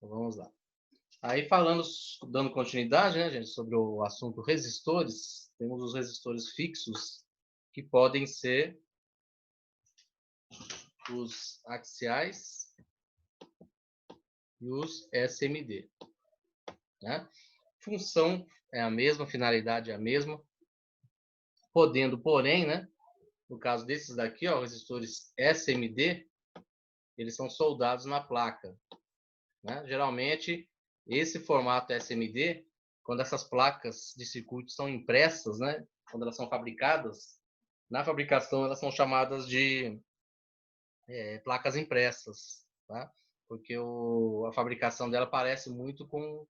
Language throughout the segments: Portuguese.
Então, vamos lá. Aí falando, dando continuidade, né, gente, sobre o assunto resistores, temos os resistores fixos, que podem ser os axiais e os SMD. Né? Função é a mesma, finalidade é a mesma, podendo, porém, né, no caso desses daqui, ó, resistores SMD, eles são soldados na placa. Né? Geralmente, esse formato SMD, quando essas placas de circuito são impressas, né, quando elas são fabricadas, na fabricação elas são chamadas de placas impressas, tá? Porque a fabricação dela parece muito com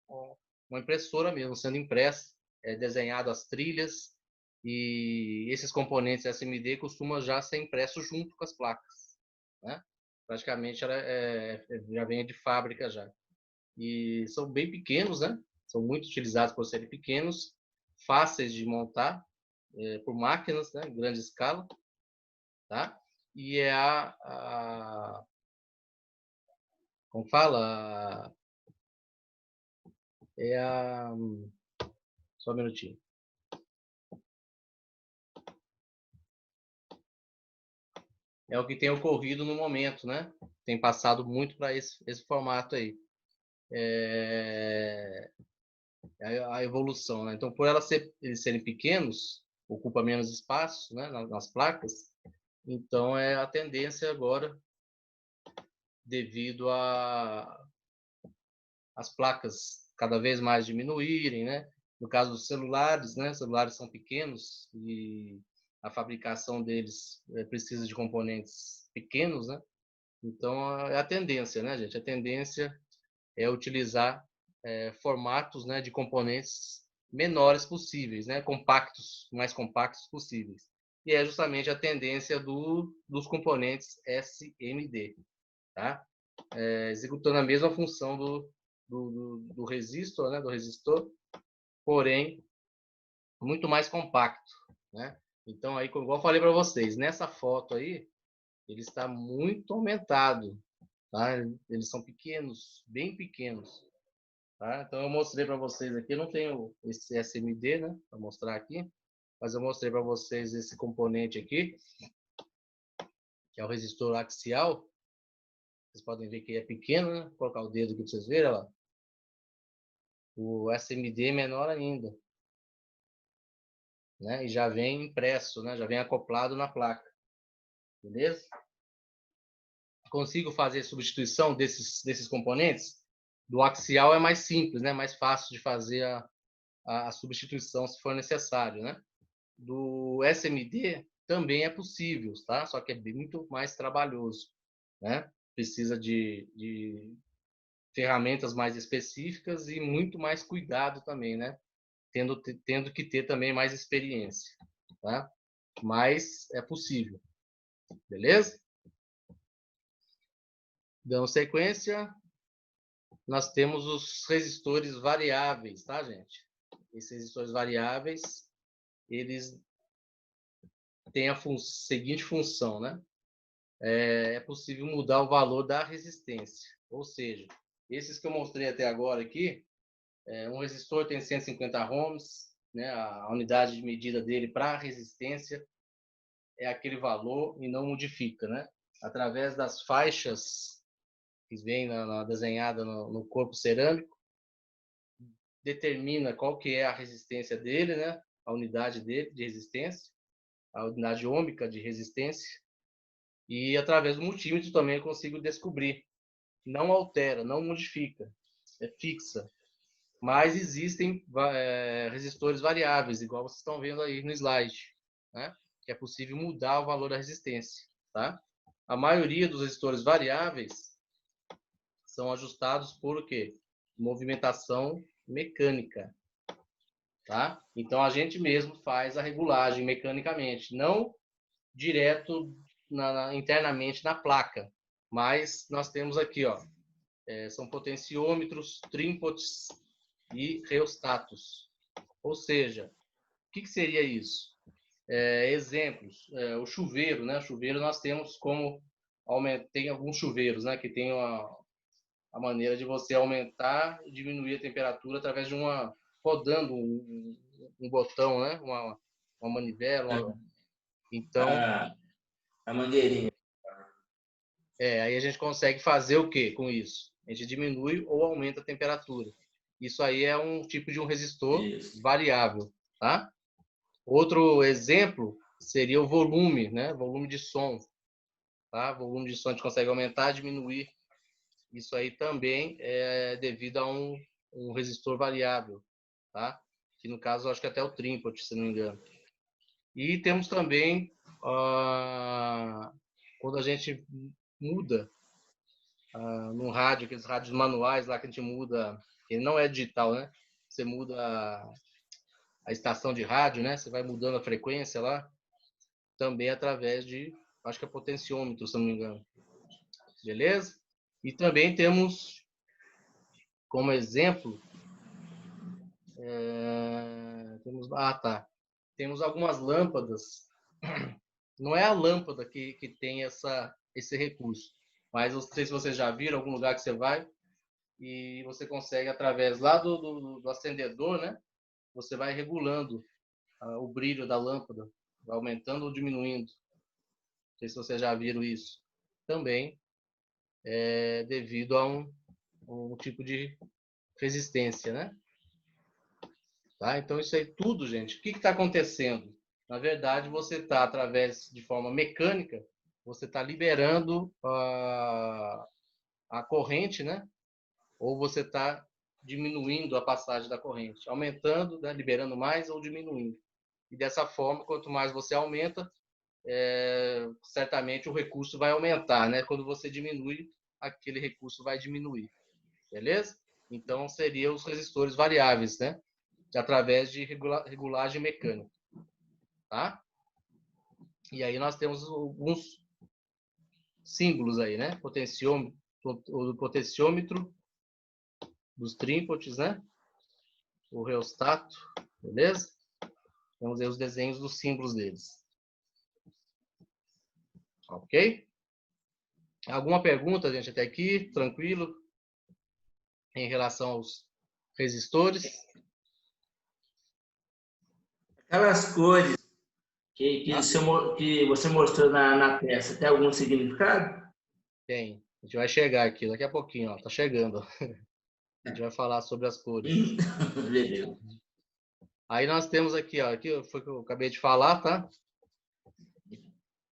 uma impressora mesmo, sendo impressa, desenhado as trilhas, e esses componentes SMD costumam já ser impressos junto com as placas, né? Praticamente ela já vem de fábrica já. E são bem pequenos, né? São muito utilizados por serem pequenos, fáceis de montar por máquinas, né? Em grande escala, tá? E é como fala? É a... Só um minutinho. É o que tem ocorrido no momento, né? Tem passado muito para esse formato aí. É a evolução, né? Então, por eles serem pequenos, ocupa menos espaço, né, nas placas. Então, é a tendência agora, devido as placas cada vez mais diminuírem, né? No caso dos celulares, né? Os celulares são pequenos e a fabricação deles precisa de componentes pequenos, né? Então, é a tendência, né, gente? A tendência é utilizar formatos, né, de componentes menores possíveis, né? Compactos, mais compactos possíveis. E é justamente a tendência dos componentes SMD, tá? Executando a mesma função do resistor, né, do resistor, porém muito mais compacto, né? Então aí, igual eu falei para vocês, nessa foto aí ele está muito aumentado, tá? Eles são pequenos, bem pequenos, tá? Então eu mostrei para vocês aqui, eu não tenho esse SMD, né, para mostrar aqui, mas eu mostrei para vocês esse componente aqui, que é o resistor axial. Vocês podem ver que é pequeno, né? Vou colocar o dedo aqui para vocês verem, ó. O SMD é menor ainda, né? E já vem impresso, né? Já vem acoplado na placa, beleza? Consigo fazer substituição desses componentes? Do axial é mais simples, né? Mais fácil de fazer a substituição se for necessário, né? Do SMD também é possível, tá? Só que é muito mais trabalhoso, né? Precisa de ferramentas mais específicas e muito mais cuidado também, né? Tendo que ter também mais experiência, tá? Mas é possível, beleza? Dando sequência, nós temos os resistores variáveis, tá, gente? Esses resistores variáveis, eles têm a seguinte função, né? É possível mudar o valor da resistência, ou seja, esses que eu mostrei até agora aqui, um resistor tem 150 ohms, né? A unidade de medida dele para resistência é aquele valor e não modifica, né? Através das faixas que vem desenhada no corpo cerâmico, determina qual que é a resistência dele, né? A unidade dele de resistência, a unidade ôhmica de resistência, e através do multímetro também eu consigo descobrir. Não altera, não modifica, é fixa. Mas existem resistores variáveis, igual vocês estão vendo aí no slide, né? Que é possível mudar o valor da resistência, tá? A maioria dos resistores variáveis são ajustados por o quê? Movimentação mecânica, tá? Então a gente mesmo faz a regulagem mecanicamente, não direto internamente na placa, mas nós temos aqui, ó, são potenciômetros, trímpodes e reostatos. Ou seja, o que seria isso? Exemplos, o chuveiro, né? O chuveiro nós temos como tem alguns chuveiros, né? Que tem a maneira de você aumentar e diminuir a temperatura através de rodando um botão, né? Uma manivela. Então, a mangueirinha. aí a gente consegue fazer o quê com isso? A gente diminui ou aumenta a temperatura. Isso aí é um tipo de um resistor variável, tá? Outro exemplo seria o volume, né? Volume de som, tá? Volume de som a gente consegue aumentar, diminuir. Isso aí também é devido a um resistor variável, tá? Que no caso acho que até o Trimpot, se não me engano. E temos também quando a gente muda no rádio, aqueles rádios manuais lá que a gente muda, ele não é digital, né? Você muda a estação de rádio, né? Você vai mudando a frequência lá, também através de, acho que é potenciômetro, se não me engano. Beleza? E também temos como exemplo, temos algumas lâmpadas. Não é a lâmpada que tem esse recurso, mas não sei se vocês já viram algum lugar que você vai e você consegue, através lá do acendedor, né? Você vai regulando o brilho da lâmpada, vai aumentando ou diminuindo. Não sei se vocês já viram isso. Também é devido a um tipo de resistência, né? Tá? Então, isso aí tudo, gente, o que está acontecendo? Na verdade, você está, através de forma mecânica, você está liberando a corrente, né? Ou você está diminuindo a passagem da corrente, aumentando, né? Liberando mais ou diminuindo. E dessa forma, quanto mais você aumenta, certamente o recurso vai aumentar, né? Quando você diminui, aquele recurso vai diminuir, beleza? Então, seriam os resistores variáveis, né? Através de regulagem mecânica, tá? E aí nós temos alguns símbolos aí, né? O potenciômetro dos trípodes, né? O reostato, beleza? Vamos ver os desenhos dos símbolos deles. Ok? Alguma pergunta, gente, até aqui? Tranquilo? Em relação aos resistores? Aquelas cores que você mostrou na peça, tem algum significado? Tem. A gente vai chegar aqui daqui a pouquinho, ó. Tá chegando. A gente vai falar sobre as cores. Beleza. Aí nós temos aqui, ó, aqui foi o que eu acabei de falar, tá?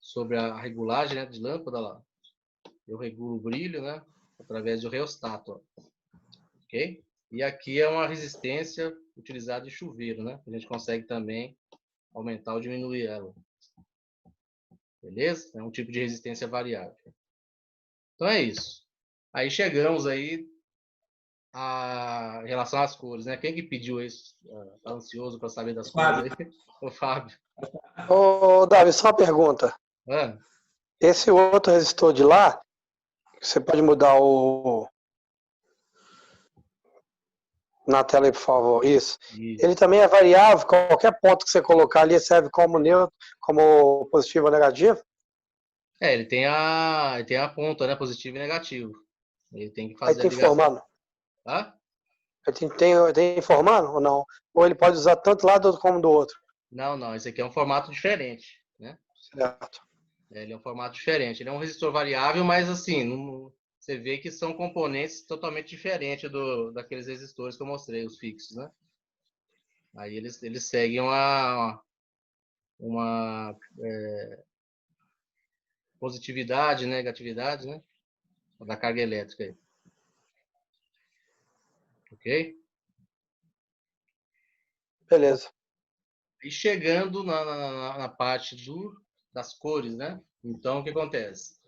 Sobre a regulagem, né, de lâmpada lá. Eu regulo o brilho, né, através do reostato, ó. Ok? E aqui é uma resistência utilizada em chuveiro, né? A gente consegue também aumentar ou diminuir ela. Beleza? É um tipo de resistência variável. Então é isso. Aí chegamos aí em relação às cores, né? Quem que pediu isso? Tá ansioso para saber das cores Fábio, aí? O Fábio. Ô, Davi, só uma pergunta. Ah, Esse outro resistor de lá, você pode mudar na tela aí, por favor. Isso. Ele isso. também é variável, qualquer ponto que você colocar ali serve como neutro, como positivo ou negativo? Ele tem a ponta, né? Positivo e negativo. Ele tem que Aí fazer a tem ligação. formando. Tá? Aí tem formando ou não? Ou ele pode usar tanto lado como do outro? Não, não. Esse aqui é um formato diferente, né? Certo. Ele é um formato diferente. Ele é um resistor variável, mas assim, você vê que são componentes totalmente diferentes daqueles resistores que eu mostrei, os fixos, né? Aí eles seguem uma positividade, negatividade, né? Da carga elétrica aí. Ok? Beleza. E chegando na parte das cores, né? Então, o que acontece?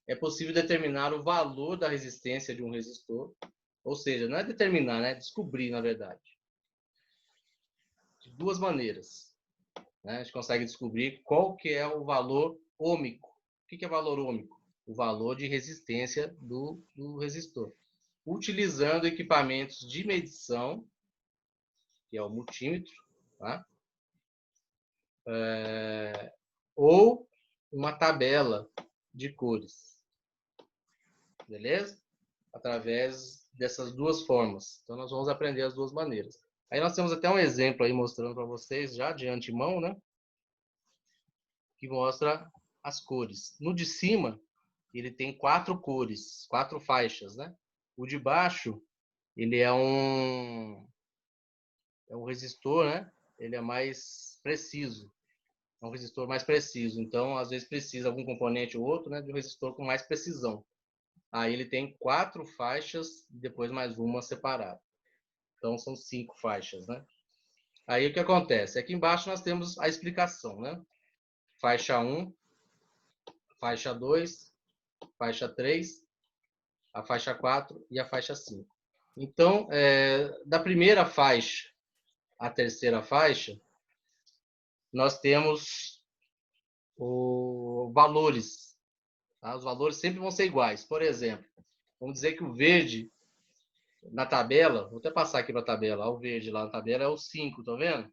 É possível determinar o valor da resistência de um resistor, ou seja, não é determinar, né? É descobrir, na verdade. De duas maneiras. Né? A gente consegue descobrir qual que é o valor ôhmico. O que é valor ôhmico? O valor de resistência do resistor. Utilizando equipamentos de medição, que é o multímetro, tá? Ou uma tabela de cores. Beleza? através dessas duas formas. Então, nós vamos aprender as duas maneiras. Aí nós temos até um exemplo aí mostrando para vocês já de antemão, né? Que mostra as cores. No de cima, ele tem 4 cores, 4 faixas, né? O de baixo, ele é um resistor, né? Ele é mais preciso. É um resistor mais preciso. Então, às vezes precisa algum componente ou outro, né, de um resistor com mais precisão. Aí ele tem 4 faixas e depois mais uma separada. Então, são 5 faixas, né? Aí o que acontece? Aqui embaixo nós temos a explicação, né? Faixa 1, faixa 2, faixa 3, a faixa 4 e a faixa 5. Então, da primeira faixa à terceira faixa, nós temos os valores. Tá? Os valores sempre vão ser iguais. Por exemplo, vamos dizer que o verde na tabela, vou até passar aqui para a tabela, o verde lá na tabela é o 5, tá vendo?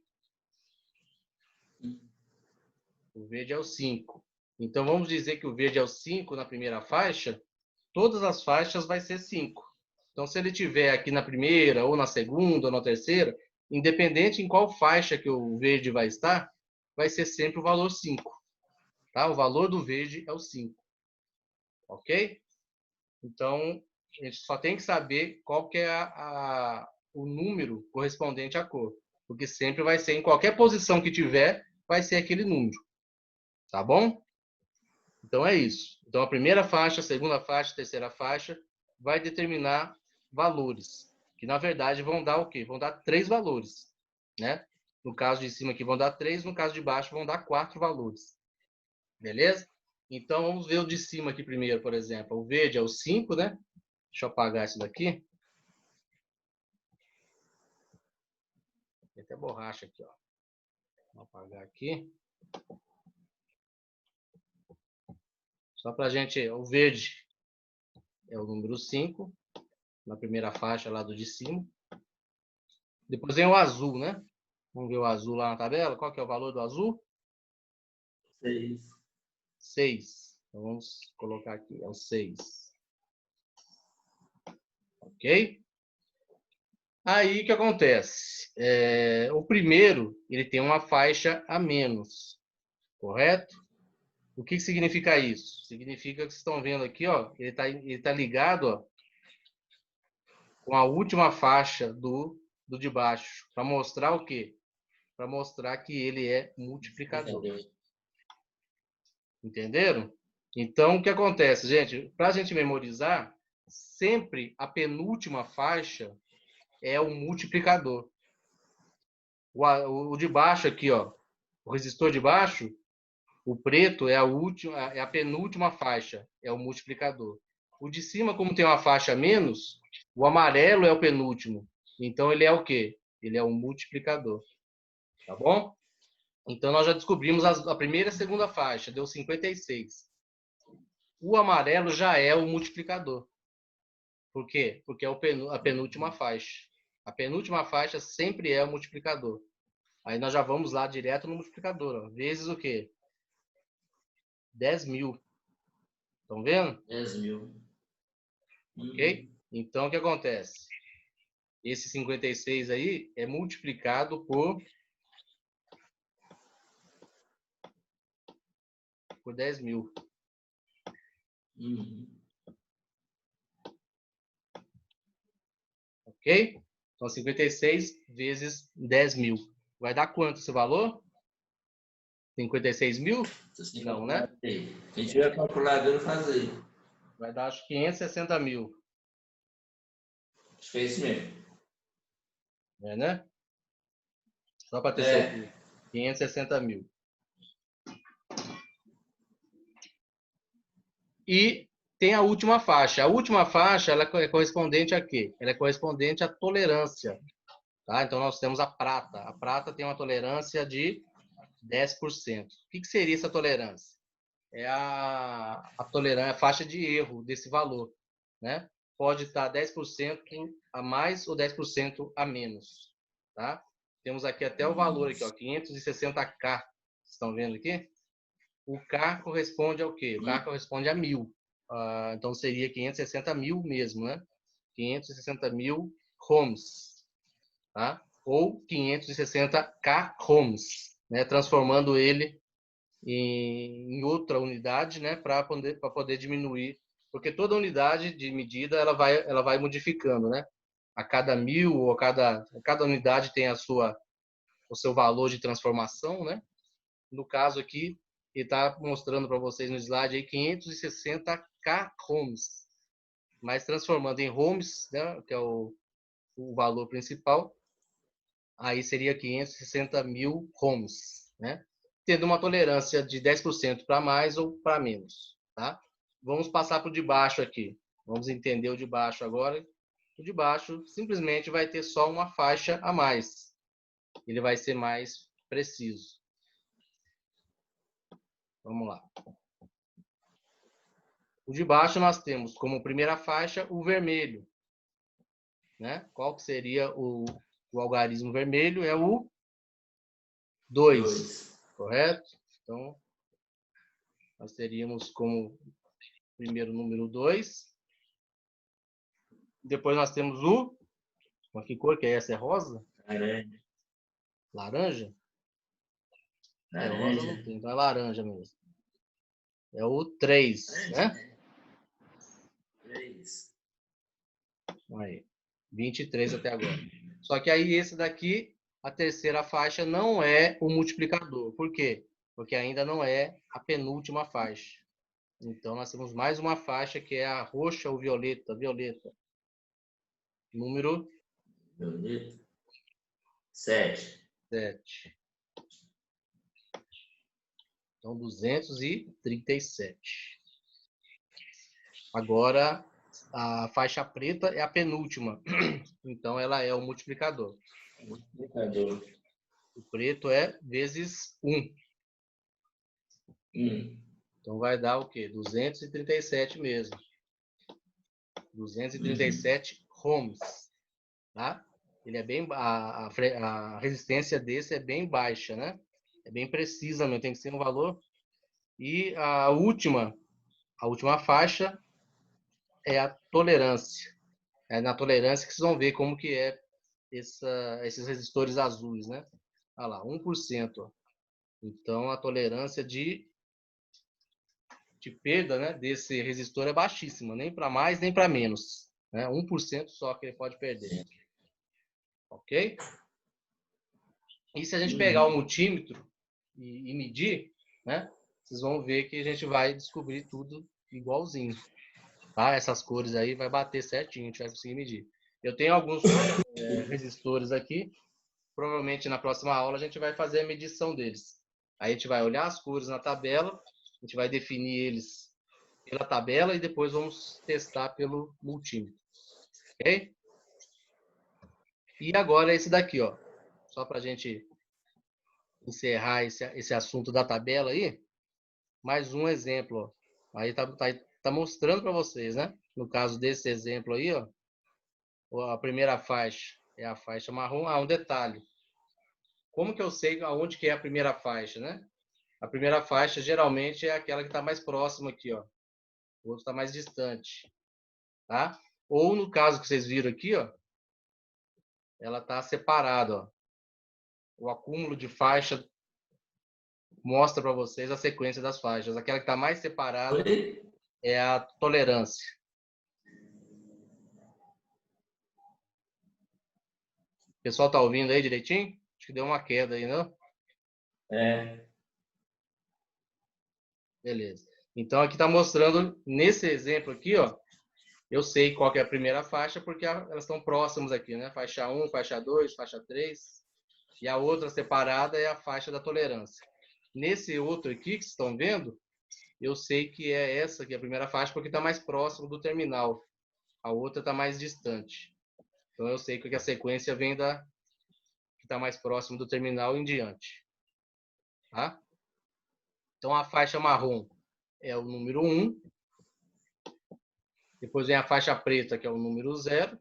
O verde é o 5. Então, vamos dizer que o verde é o 5 na primeira faixa, todas as faixas vai ser 5. Então, se ele tiver aqui na primeira, ou na segunda, ou na terceira, independente em qual faixa que o verde vai estar, vai ser sempre o valor 5. Tá? O valor do verde é o 5. Ok? Então, a gente só tem que saber qual que é o número correspondente à cor. Porque sempre vai ser, em qualquer posição que tiver, vai ser aquele número. Tá bom? Então, é isso. Então, a primeira faixa, a segunda faixa, a terceira faixa vai determinar valores. Que, na verdade, vão dar o quê? Vão dar 3 valores. Né? No caso de cima aqui vão dar 3, no caso de baixo vão dar 4 valores. Beleza? Então, vamos ver o de cima aqui primeiro, por exemplo. O verde é o 5, né? Deixa eu apagar isso daqui. Tem até borracha aqui, ó. Vou apagar aqui. Só pra gente... O verde é o número 5, na primeira faixa lá do de cima. Depois vem o azul, né? Vamos ver o azul lá na tabela. Qual que é o valor do azul? 6. 6. Então, vamos colocar aqui. É o 6. Ok? Aí, o que acontece? O primeiro, ele tem uma faixa a menos. Correto? O que significa isso? Significa que vocês estão vendo aqui, ó, ele tá ligado, ó, com a última faixa do de baixo. Para mostrar o quê? Para mostrar que ele é multiplicador. Entenderam? Então, o que acontece, gente? Para a gente memorizar, sempre a penúltima faixa é o multiplicador. O de baixo aqui, ó, o resistor de baixo, o preto é a penúltima faixa, é o multiplicador. O de cima, como tem uma faixa a menos, o amarelo é o penúltimo. Então, ele é o quê? Ele é o multiplicador. Tá bom? Então, nós já descobrimos a primeira e a segunda faixa, deu 56. O amarelo já é o multiplicador. Por quê? Porque é a penúltima faixa. A penúltima faixa sempre é o multiplicador. Aí nós já vamos lá direto no multiplicador. Ó. Vezes o quê? 10.000. Estão vendo? 10.000. Ok? Então, o que acontece? Esse 56 aí é multiplicado por 10.000. Ok? Então, 56 vezes 10.000. Vai dar quanto esse valor? 56.000? Não, né? Se tiver calculadora, fazer. Vai dar, acho, 560.000. Acho que é isso mesmo. É, né? Só para ter certeza. 560.000. E tem a última faixa. A última faixa, ela é correspondente a quê? Ela é correspondente à tolerância. Tá? Então, nós temos a prata. A prata tem uma tolerância de 10%. O que seria essa tolerância? É a tolerância, a faixa de erro desse valor. Né? Pode estar 10% a mais ou 10% a menos. Tá? Temos aqui até o valor, aqui, ó, 560K. Vocês estão vendo aqui? O K corresponde ao quê? O K corresponde a 1.000. então seria 560 mil mesmo, né? 560 mil ohms, tá? Ou 560k ohms, né? Transformando ele em outra unidade, né? Para poder diminuir, porque toda unidade de medida ela vai modificando, né? A cada 1000 ou cada unidade tem o seu valor de transformação, né? No caso aqui, ele está mostrando para vocês no slide aí 560k ohms, mas transformando em ohms, né, que é o valor principal, aí seria 560 mil ohms, né? Tendo uma tolerância de 10% para mais ou para menos, tá? Vamos passar para o de baixo aqui. Vamos entender o de baixo agora. O de baixo simplesmente vai ter só uma faixa a mais. Ele vai ser mais preciso. Vamos lá. O de baixo nós temos como primeira faixa o vermelho, né? Qual que seria o algarismo vermelho? É o 2, correto? Então, nós teríamos como primeiro número 2. Depois nós temos o... Que cor que é essa? É rosa? Laranja. Laranja? É, rosa não tem, então é laranja mesmo. É o 3, né? 3. Aí, 23 até agora. Só que aí esse daqui, a terceira faixa, não é o multiplicador. Por quê? Porque ainda não é a penúltima faixa. Então, nós temos mais uma faixa, que é a roxa ou violeta. Violeta. Número? Violeta. 7. Então, 237. Agora, a faixa preta é a penúltima. Então, ela é o multiplicador. Multiplicador. O preto é vezes 1. Então, vai dar o quê? 237 mesmo. 237 ohms. Tá? Ele é bem... A resistência desse é bem baixa, né? É bem precisa mesmo. Tem que ser um valor. E a última faixa é a tolerância. É na tolerância que vocês vão ver como que é esses resistores azuis, né? Olha lá, 1%. Ó. Então, a tolerância de perda, né, desse resistor é baixíssima, nem para mais nem para menos. Né? 1% só que ele pode perder. Ok? E se a gente pegar o multímetro e medir, né, vocês vão ver que a gente vai descobrir tudo igualzinho. Tá? Essas cores aí vai bater certinho, a gente vai conseguir medir. Eu tenho alguns resistores aqui. Provavelmente na próxima aula a gente vai fazer a medição deles. Aí a gente vai olhar as cores na tabela, a gente vai definir eles pela tabela e depois vamos testar pelo multímetro. Ok? E agora esse daqui, ó. Só para a gente encerrar esse assunto da tabela aí, mais um exemplo. Ó. Aí tá mostrando para vocês, né? No caso desse exemplo aí, ó, a primeira faixa é a faixa marrom. Um detalhe. Como que eu sei aonde que é a primeira faixa, né? A primeira faixa geralmente é aquela que está mais próxima aqui, ó. O outro está mais distante, tá? Ou no caso que vocês viram aqui, ó, ela está separada, ó. O acúmulo de faixa mostra para vocês a sequência das faixas. Aquela que está mais separada é a tolerância. O pessoal tá ouvindo aí direitinho? Acho que deu uma queda aí, não? Beleza. Então aqui está mostrando, nesse exemplo aqui, ó, eu sei qual que é a primeira faixa, porque elas estão próximas aqui, né? Faixa 1, faixa 2, faixa 3. E a outra separada é a faixa da tolerância. Nesse outro aqui que vocês estão vendo, eu sei que é essa que é a primeira faixa, porque está mais próximo do terminal. A outra está mais distante. Então eu sei que a sequência vem da que está mais próximo do terminal em diante. Tá? Então a faixa marrom é o número 1. Depois vem a faixa preta, que é o número 0.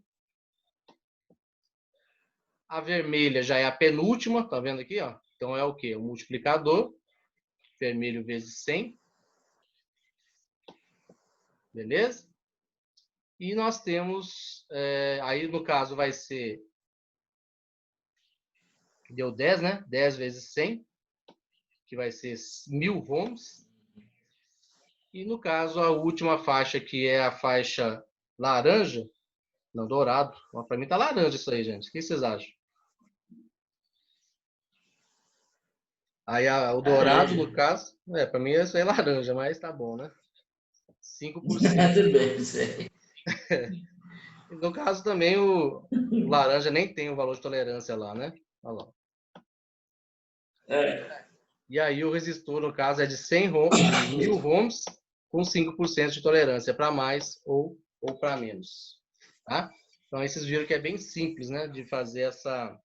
A vermelha já é a penúltima, tá vendo aqui? Ó? Então é o quê? O multiplicador. Vermelho vezes 100. Beleza? E nós temos, aí no caso vai ser, deu 10, né? 10 vezes 100, que vai ser 1000 ohms. E no caso, a última faixa, que é a faixa laranja, não, dourado. Para mim tá laranja isso aí, gente. O que vocês acham? Aí o dourado, no caso, para mim isso aí é laranja, mas tá bom, né? 5%. Tudo bem, isso aí. No caso também, o laranja nem tem o valor de tolerância lá, né? Olha lá. E aí o resistor, no caso, é de 1000 ohms com 5% de tolerância, para mais ou para menos. Tá? Então, aí vocês viram que é bem simples, né? De fazer essa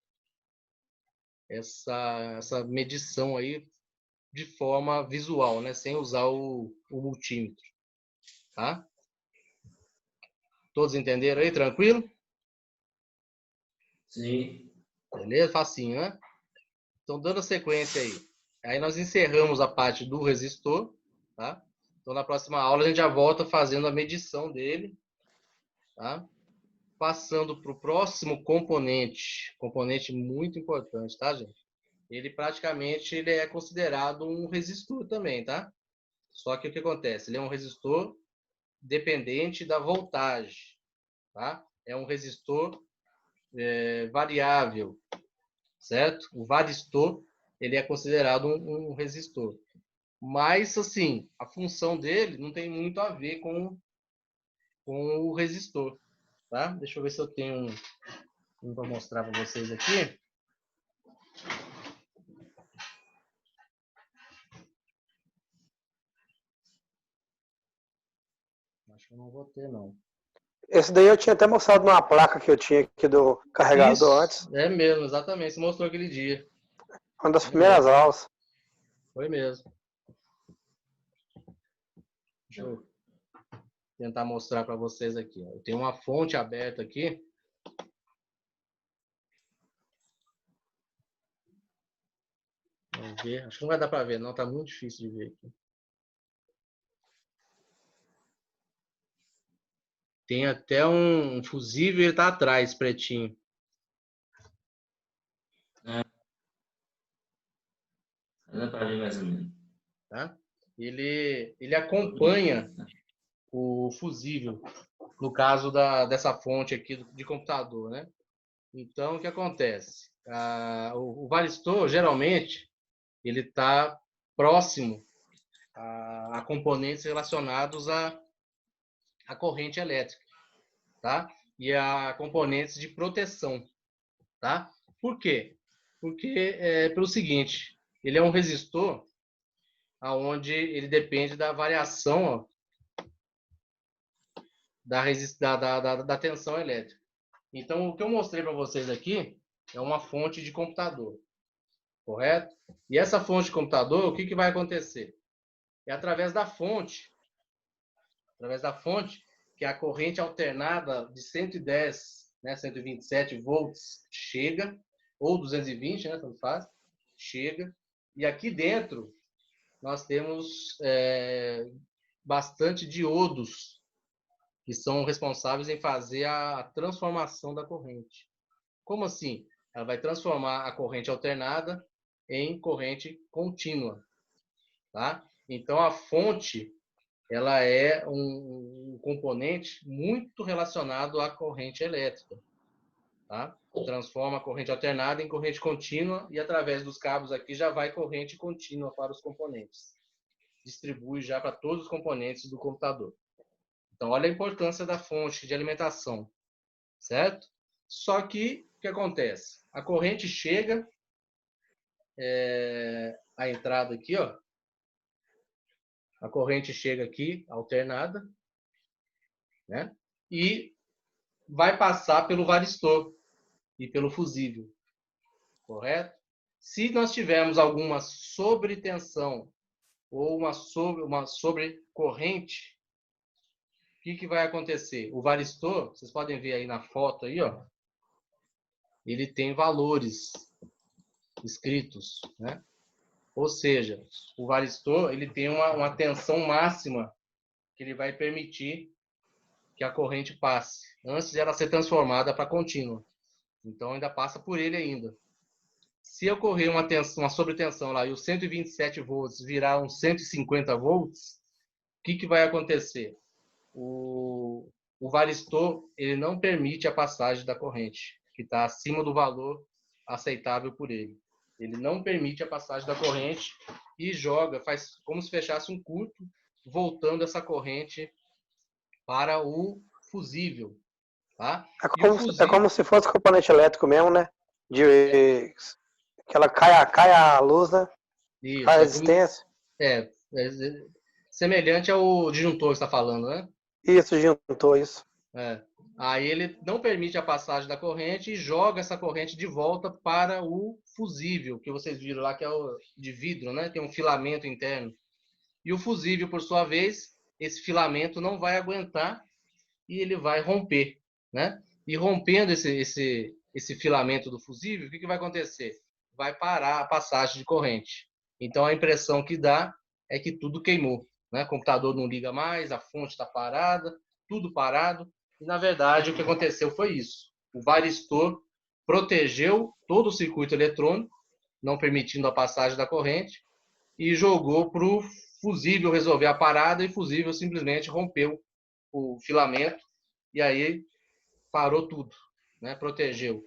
medição aí de forma visual, né? Sem usar o multímetro. Tá? Todos entenderam aí? Tranquilo? Sim. Beleza? Facinho, né? Então, dando sequência aí. Aí nós encerramos a parte do resistor, tá? Então, na próxima aula, a gente já volta fazendo a medição dele, tá? Passando para o próximo componente muito importante, tá, gente? Ele praticamente ele é considerado um resistor também, tá? Só que o que acontece? Ele é um resistor dependente da voltagem, tá? É um resistor variável, certo? O varistor, ele é considerado um resistor. Mas, assim, a função dele não tem muito a ver com o resistor, tá? Deixa eu ver se eu tenho um para mostrar para vocês aqui. Acho que eu não vou ter, não. Esse daí eu tinha até mostrado numa placa que eu tinha aqui do carregador Isso, antes. é mesmo, exatamente. Você mostrou aquele dia. Uma das É primeiras mesmo. aulas. Foi mesmo. Deixa eu tentar mostrar para vocês aqui. Eu tenho uma fonte aberta aqui. Vamos ver. Acho que não vai dar para ver, não. Tá muito difícil de ver aqui. Tem até um fusível e ele tá atrás, pretinho. Dá para ver mais ou menos. Tá? Ele acompanha o fusível, no caso dessa fonte aqui de computador, né? Então, o que acontece? O varistor, geralmente, ele está próximo a componentes relacionados à corrente elétrica, tá? E a componentes de proteção, tá? Por quê? Porque pelo seguinte, ele é um resistor aonde ele depende da variação, ó, da tensão elétrica. Então, o que eu mostrei para vocês aqui é uma fonte de computador, correto? E essa fonte de computador, o que vai acontecer? É através da fonte, que a corrente alternada de 110, né, 127 volts chega, ou 220, né, tanto faz, chega. E aqui dentro nós temos bastante diodos que são responsáveis em fazer a transformação da corrente. Como assim? Ela vai transformar a corrente alternada em corrente contínua, tá? Então, a fonte, ela é um componente muito relacionado à corrente elétrica, tá? Transforma a corrente alternada em corrente contínua e, através dos cabos aqui, já vai corrente contínua para os componentes. Distribui já para todos os componentes do computador. Então, olha a importância da fonte de alimentação, certo? Só que, o que acontece? A corrente chega, a entrada aqui, ó, a corrente chega aqui, alternada, né? E vai passar pelo varistor e pelo fusível, correto? Se nós tivermos alguma sobretensão ou uma sobrecorrente, o que vai acontecer? O varistor, vocês podem ver aí na foto aí, ó, ele tem valores escritos, né? Ou seja, o varistor ele tem uma tensão máxima, que ele vai permitir que a corrente passe, antes de ela ser transformada para contínua. Então, ainda passa por ele ainda. Se ocorrer uma sobretensão lá e os 127 volts virar uns 150 volts, o que vai acontecer? O varistor ele não permite a passagem da corrente, que está acima do valor aceitável por ele. Ele não permite a passagem da corrente e faz como se fechasse um curto, voltando essa corrente para o fusível. Tá? É como se fosse componente elétrico mesmo, né? Que ela cai a luz, né? Isso, cai a resistência. É semelhante ao disjuntor que você está falando, né? Isso, disjuntor, isso. Aí ele não permite a passagem da corrente e joga essa corrente de volta para o fusível, que vocês viram lá, que é o de vidro, né? Tem um filamento interno. E o fusível, por sua vez, esse filamento não vai aguentar e ele vai romper, né? E rompendo esse filamento do fusível, o que vai acontecer? Vai parar a passagem de corrente. Então, a impressão que dá é que tudo queimou, né? O computador não liga mais, a fonte está parada, tudo parado. E, na verdade, o que aconteceu foi isso. O varistor protegeu todo o circuito eletrônico, não permitindo a passagem da corrente, e jogou para o fusível resolver a parada, e o fusível simplesmente rompeu o filamento, e aí parou tudo, né? Protegeu.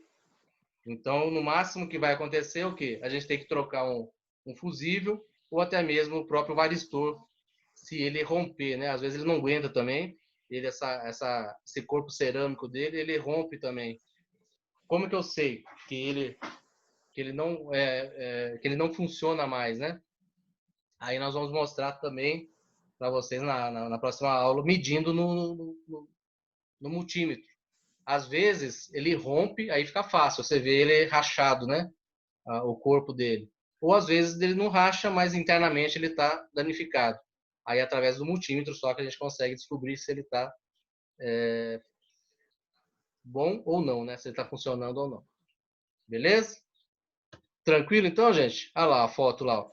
Então, no máximo que vai acontecer é o quê? A gente tem que trocar um fusível, ou até mesmo o próprio varistor, se ele romper, né? Às vezes ele não aguenta também, esse corpo cerâmico dele, ele rompe também. Como que eu sei que ele não funciona mais, né? Aí nós vamos mostrar também para vocês na próxima aula, medindo no multímetro. Às vezes ele rompe, aí fica fácil, você vê ele rachado, né? O corpo dele. Ou às vezes ele não racha, mas internamente ele está danificado. Aí através do multímetro só que a gente consegue descobrir se ele está bom ou não, né? Se ele está funcionando ou não. Beleza? Tranquilo então, gente? Olha lá a foto lá. Ó.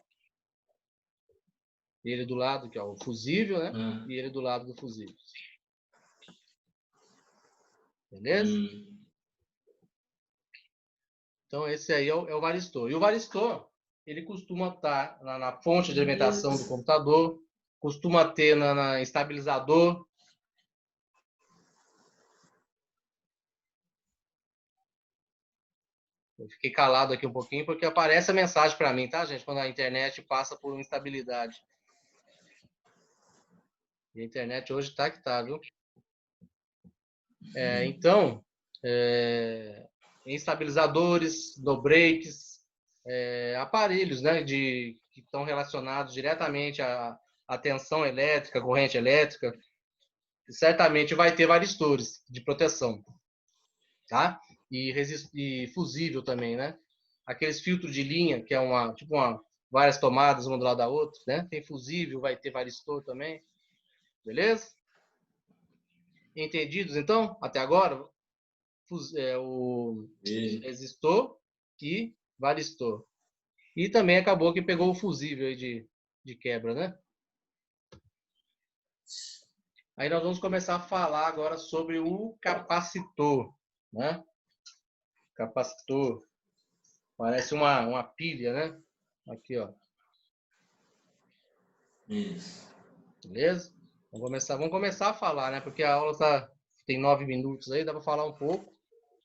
Ele do lado, que é o fusível, né? E ele do lado do fusível. Beleza? Então esse aí é o varistor. E o varistor, ele costuma estar na fonte de alimentação do computador, costuma ter na estabilizador. Eu fiquei calado aqui um pouquinho porque aparece a mensagem para mim, tá, gente? Quando a internet passa por instabilidade. E a internet hoje tá que tá, viu? Então, em estabilizadores, no breaks, aparelhos, né, que estão relacionados diretamente à tensão elétrica, corrente elétrica, certamente vai ter varistores de proteção, tá? E fusível também, né? Aqueles filtros de linha, que é várias tomadas uma do lado da outra, né? Tem fusível, vai ter varistor também, beleza? Entendidos, então, até agora? O resistor e varistor. E também acabou que pegou o fusível aí de quebra, né? Aí nós vamos começar a falar agora sobre o capacitor, né? Capacitor. Parece uma pilha, né? Aqui, ó. Isso. Beleza? Vamos começar a falar, né? Porque a aula tem 9 minutos aí, dá para falar um pouco,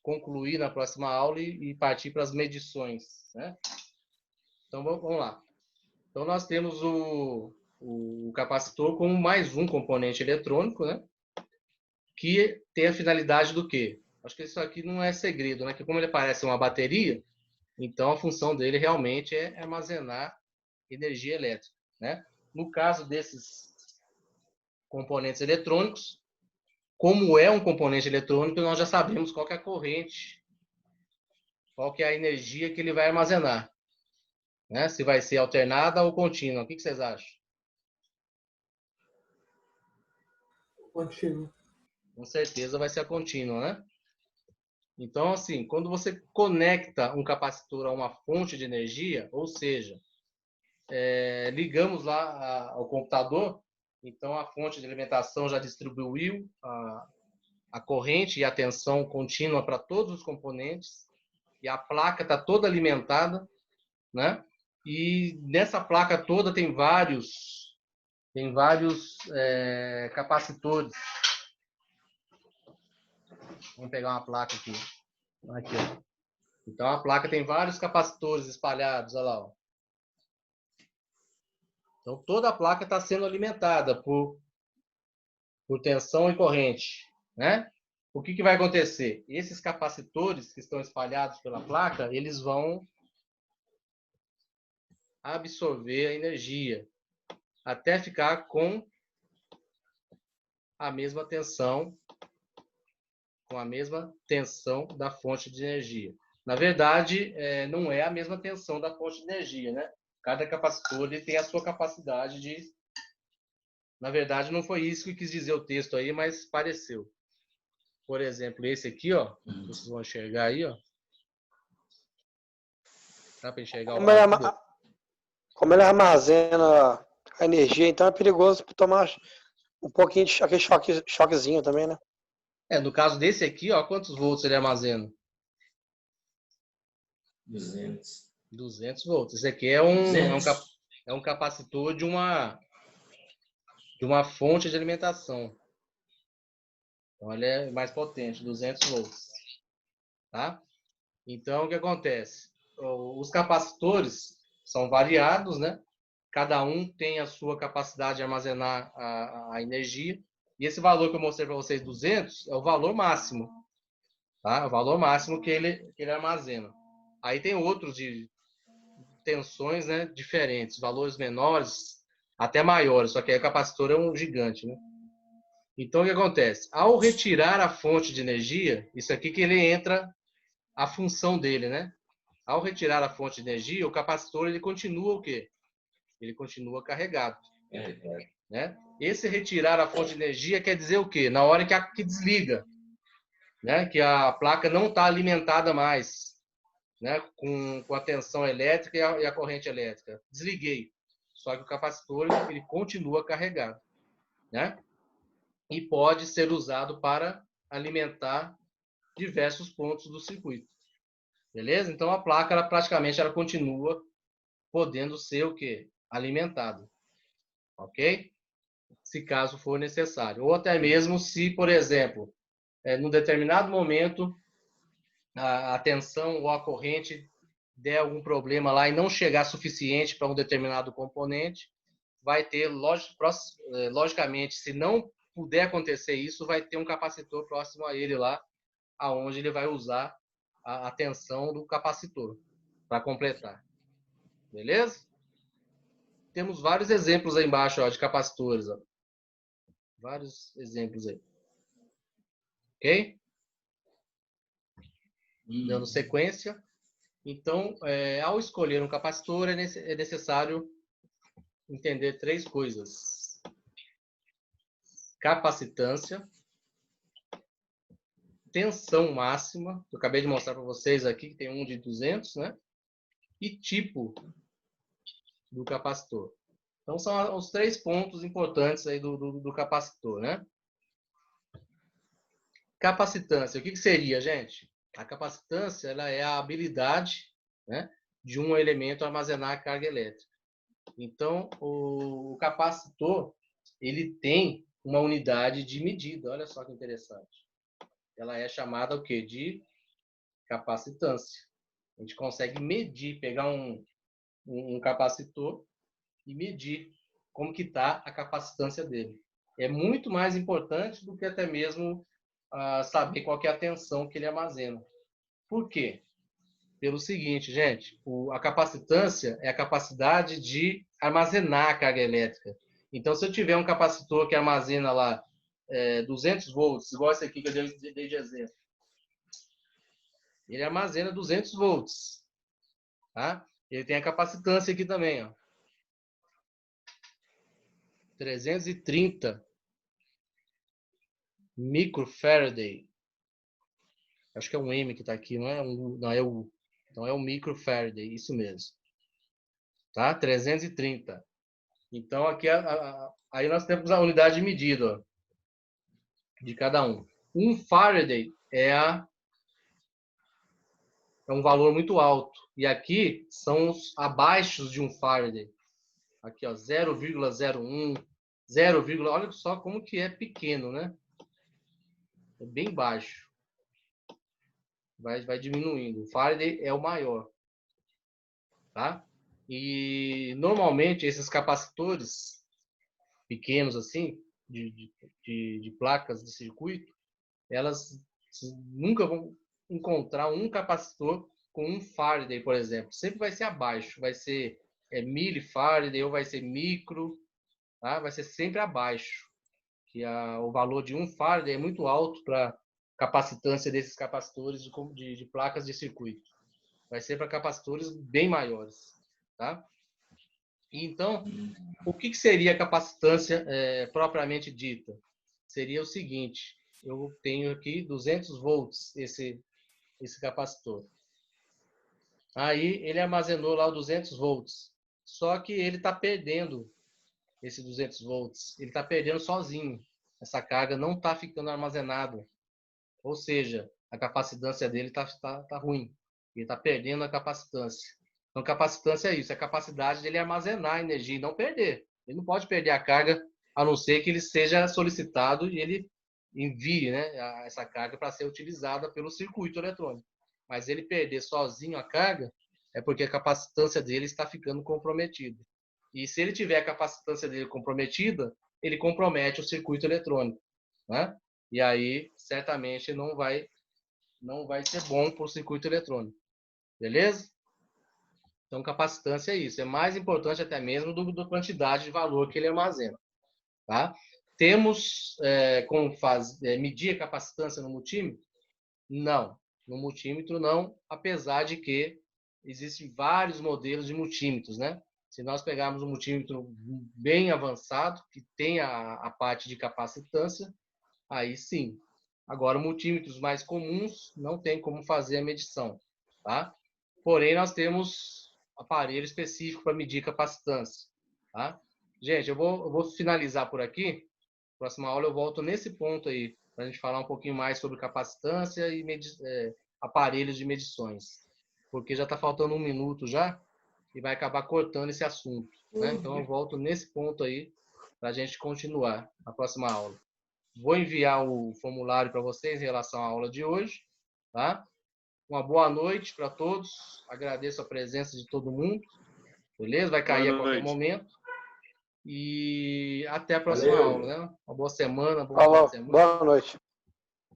concluir na próxima aula e partir para as medições, né? Então vamos lá. Então nós temos o capacitor como mais um componente eletrônico, né? Que tem a finalidade do quê? Acho que isso aqui não é segredo, né? Que como ele parece uma bateria, então a função dele realmente é armazenar energia elétrica, né? No caso desses componentes eletrônicos, como é um componente eletrônico, nós já sabemos qual que é a corrente, qual que é a energia que ele vai armazenar, né? Se vai ser alternada ou contínua. O que vocês acham? Contínua. Com certeza vai ser a contínua, né? Então, assim, quando você conecta um capacitor a uma fonte de energia, ou seja, ligamos lá ao computador, Então, a fonte de alimentação já distribuiu a corrente e a tensão contínua para todos os componentes, e a placa está toda alimentada, né? E nessa placa toda tem vários capacitores. Vamos pegar uma placa aqui. Aqui, ó. Então, a placa tem vários capacitores espalhados, olha lá. Ó. Então, toda a placa está sendo alimentada por tensão e corrente, né? O que vai acontecer? Esses capacitores que estão espalhados pela placa, eles vão absorver a energia até ficar com a mesma tensão, da fonte de energia. Na verdade, não é a mesma tensão da fonte de energia, né? Cada capacitor ele tem a sua capacidade de... Na verdade, não foi isso que quis dizer o texto aí, mas pareceu. Por exemplo, esse aqui, ó, vocês vão enxergar aí, ó. Dá para enxergar como ele armazena a energia, então é perigoso tomar um pouquinho de aquele choquezinho também, né? No caso desse aqui, ó, quantos volts ele armazena? 200. 200 volts. Esse aqui é um capacitor de uma fonte de alimentação. Então, ele é mais potente, 200 volts. Tá? Então, o que acontece? Os capacitores são variados, né? Cada um tem a sua capacidade de armazenar a energia. E esse valor que eu mostrei para vocês, 200, é o valor máximo. Tá? O valor máximo que ele armazena. Aí tem outros de tensões, né, diferentes, valores menores até maiores, só que aí o capacitor é um gigante, né? Então, o que acontece? Ao retirar a fonte de energia, isso aqui que ele entra a função dele, né? Ao retirar a fonte de energia, o capacitor ele continua o quê? Ele continua carregado. Né? Esse retirar a fonte de energia quer dizer o quê? Na hora que desliga, né? Que a placa não está alimentada mais, né? Com a tensão elétrica e a corrente elétrica. Desliguei. Só que o capacitor ele continua carregado, né? E pode ser usado para alimentar diversos pontos do circuito. Beleza? Então a placa ela praticamente continua podendo ser o quê? Alimentada. OK? Se caso for necessário. Ou até mesmo se, por exemplo, num determinado momento a tensão ou a corrente der algum problema lá e não chegar suficiente para um determinado componente, vai ter, logicamente, se não puder acontecer isso, vai ter um capacitor próximo a ele lá, aonde ele vai usar a tensão do capacitor para completar. Beleza? Temos vários exemplos aí embaixo, ó, de capacitores. Ó. Vários exemplos aí. Ok? Dando sequência. Então, ao escolher um capacitor, é necessário entender três coisas. Capacitância, tensão máxima, eu acabei de mostrar para vocês aqui, que tem um de 200, né? E tipo do capacitor. Então, são os três pontos importantes aí do capacitor, né? Capacitância, o que seria, gente? A capacitância ela é a habilidade, né, de um elemento armazenar a carga elétrica. Então, o capacitor ele tem uma unidade de medida. Olha só que interessante. Ela é chamada o quê? De capacitância. A gente consegue medir, pegar um capacitor e medir como que está a capacitância dele. É muito mais importante do que até mesmo saber qual que é a tensão que ele armazena. Por quê? Pelo seguinte, gente, a capacitância é a capacidade de armazenar a carga elétrica. Então, se eu tiver um capacitor que armazena lá 200 volts, igual esse aqui que eu dei de exemplo, ele armazena 200 volts. Tá? Ele tem a capacitância aqui também, ó. 330 microfarad. Acho que é um M que está aqui, não é o U. Então é o microfarad, isso mesmo. Tá? 330. Então, aqui, aí nós temos a unidade de medida, ó, de cada um. 1 Faraday é um valor muito alto. E aqui são os abaixo de 1 Faraday. Aqui, ó, 0,01, 0, olha só como que é pequeno, né? É bem baixo. Vai diminuindo. O Faraday é o maior. Tá? E normalmente esses capacitores pequenos assim, de placas de circuito, elas nunca vão encontrar um capacitor com 1 Faraday, por exemplo. Sempre vai ser abaixo, vai ser milifaraday ou vai ser micro, tá? Vai ser sempre abaixo. Que o valor de 1 Faraday é muito alto para a capacitância desses capacitores de placas de circuito. Vai ser para capacitores bem maiores. Tá? Então, o que seria a capacitância propriamente dita? Seria o seguinte, eu tenho aqui 200 volts esse capacitor. Aí ele armazenou lá os 200 volts, só que ele está perdendo esse 200 volts, ele está perdendo sozinho. Essa carga não está ficando armazenada, ou seja, a capacitância dele tá ruim, ele está perdendo a capacitância. Então, capacitância é isso, é a capacidade dele armazenar energia e não perder. Ele não pode perder a carga, a não ser que ele seja solicitado e ele envie, né, essa carga para ser utilizada pelo circuito eletrônico. Mas ele perder sozinho a carga é porque a capacitância dele está ficando comprometida. E se ele tiver a capacitância dele comprometida, ele compromete o circuito eletrônico, né? E aí, certamente, não vai ser bom para o circuito eletrônico. Beleza? Então, capacitância é isso. É mais importante até mesmo da quantidade de valor que ele armazena. Tá? Temos como medir a capacitância no multímetro? Não. No multímetro, não, apesar de que existem vários modelos de multímetros, né? Se nós pegarmos um multímetro bem avançado, que tem a parte de capacitância, aí sim. Agora, multímetros mais comuns não tem como fazer a medição. Tá? Porém, nós temos aparelho específico para medir capacitância. Tá? Gente, eu vou finalizar por aqui. Próxima aula eu volto nesse ponto aí, para a gente falar um pouquinho mais sobre capacitância e aparelhos de medições. Porque já está faltando 1 minuto já e vai acabar cortando esse assunto. Né? Então eu volto nesse ponto aí para a gente continuar na próxima aula. Vou enviar o formulário para vocês em relação à aula de hoje. Tá? Uma boa noite para todos. Agradeço a presença de todo mundo. Beleza? Vai cair a qualquer momento. E até a próxima aula, né? Uma boa semana, bom final de semana. Boa noite.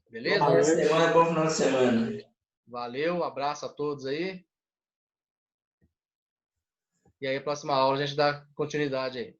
Beleza? Boa semana, bom final de semana. Valeu, abraço a todos aí. E aí, a próxima aula a gente dá continuidade aí.